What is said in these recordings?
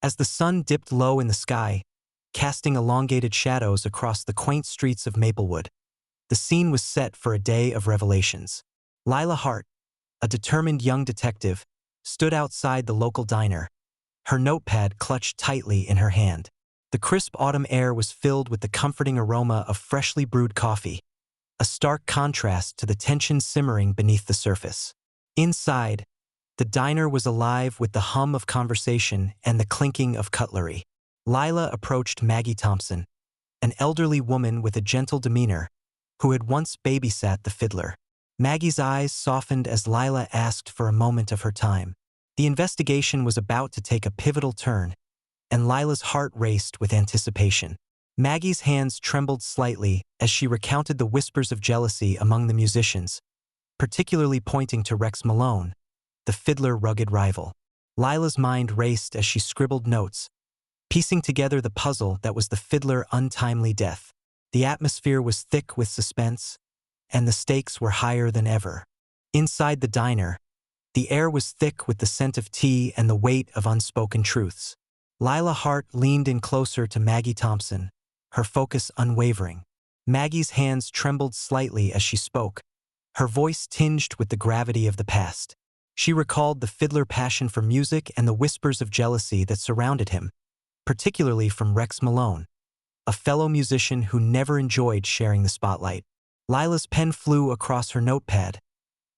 As the sun dipped low in the sky, casting elongated shadows across the quaint streets of Maplewood, the scene was set for a day of revelations. Lila Hart, a determined young detective, stood outside the local diner, her notepad clutched tightly in her hand. The crisp autumn air was filled with the comforting aroma of freshly brewed coffee, a stark contrast to the tension simmering beneath the surface. Inside, the diner was alive with the hum of conversation and the clinking of cutlery. Lila approached Maggie Thompson, an elderly woman with a gentle demeanor, who had once babysat the fiddler. Maggie's eyes softened as Lila asked for a moment of her time. The investigation was about to take a pivotal turn, and Lila's heart raced with anticipation. Maggie's hands trembled slightly as she recounted the whispers of jealousy among the musicians, particularly pointing to Rex Malone, the fiddler's rugged rival. Lila's mind raced as she scribbled notes, piecing together the puzzle that was the fiddler's untimely death. The atmosphere was thick with suspense, and the stakes were higher than ever. Inside the diner, the air was thick with the scent of tea and the weight of unspoken truths. Lila Hart leaned in closer to Maggie Thompson, her focus unwavering. Maggie's hands trembled slightly as she spoke, her voice tinged with the gravity of the past. She recalled the fiddler's passion for music and the whispers of jealousy that surrounded him, particularly from Rex Malone, a fellow musician who never enjoyed sharing the spotlight. Lila's pen flew across her notepad,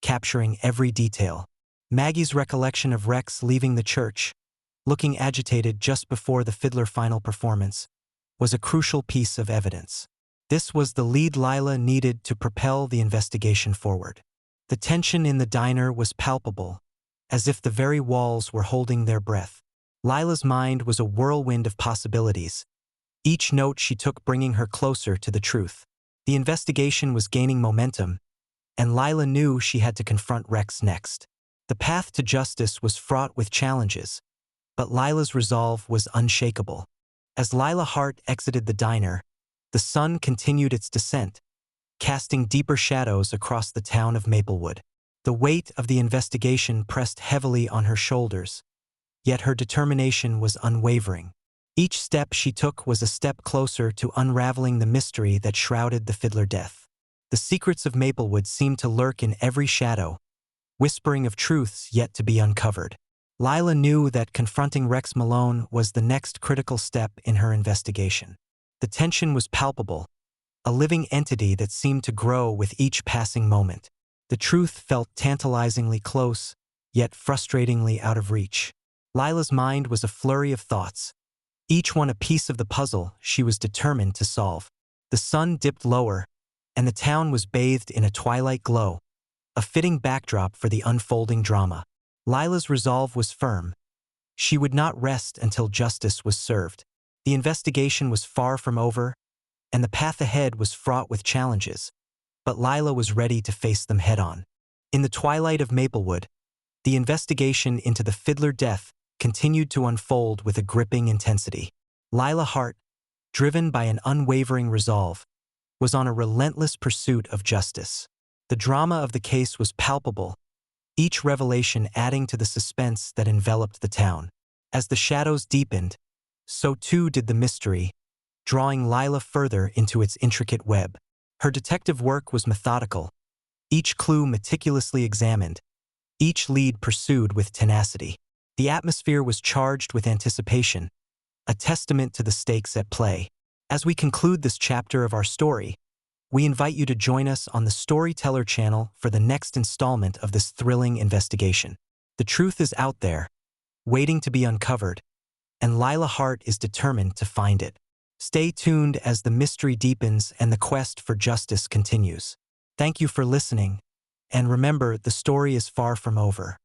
capturing every detail. Maggie's recollection of Rex leaving the church, looking agitated just before the fiddler's final performance, was a crucial piece of evidence. This was the lead Lila needed to propel the investigation forward. The tension in the diner was palpable, as if the very walls were holding their breath. Lila's mind was a whirlwind of possibilities, each note she took bringing her closer to the truth. The investigation was gaining momentum, and Lila knew she had to confront Rex next. The path to justice was fraught with challenges, but Lila's resolve was unshakable. As Lila Hart exited the diner, the sun continued its descent, casting deeper shadows across the town of Maplewood. The weight of the investigation pressed heavily on her shoulders, yet her determination was unwavering. Each step she took was a step closer to unraveling the mystery that shrouded the fiddler's death. The secrets of Maplewood seemed to lurk in every shadow, whispering of truths yet to be uncovered. Lila knew that confronting Rex Malone was the next critical step in her investigation. The tension was palpable, a living entity that seemed to grow with each passing moment. The truth felt tantalizingly close, yet frustratingly out of reach. Lila's mind was a flurry of thoughts, each one a piece of the puzzle she was determined to solve. The sun dipped lower, and the town was bathed in a twilight glow, a fitting backdrop for the unfolding drama. Lila's resolve was firm. She would not rest until justice was served. The investigation was far from over, and the path ahead was fraught with challenges, but Lila was ready to face them head-on. In the twilight of Maplewood, the investigation into the fiddler's death continued to unfold with a gripping intensity. Lila Hart, driven by an unwavering resolve, was on a relentless pursuit of justice. The drama of the case was palpable, each revelation adding to the suspense that enveloped the town. As the shadows deepened, so too did the mystery, drawing Lila further into its intricate web. Her detective work was methodical, each clue meticulously examined, each lead pursued with tenacity. The atmosphere was charged with anticipation, a testament to the stakes at play. As we conclude this chapter of our story, we invite you to join us on the Storyteller channel for the next installment of this thrilling investigation. The truth is out there, waiting to be uncovered, and Lila Hart is determined to find it. Stay tuned as the mystery deepens and the quest for justice continues. Thank you for listening, and remember, the story is far from over.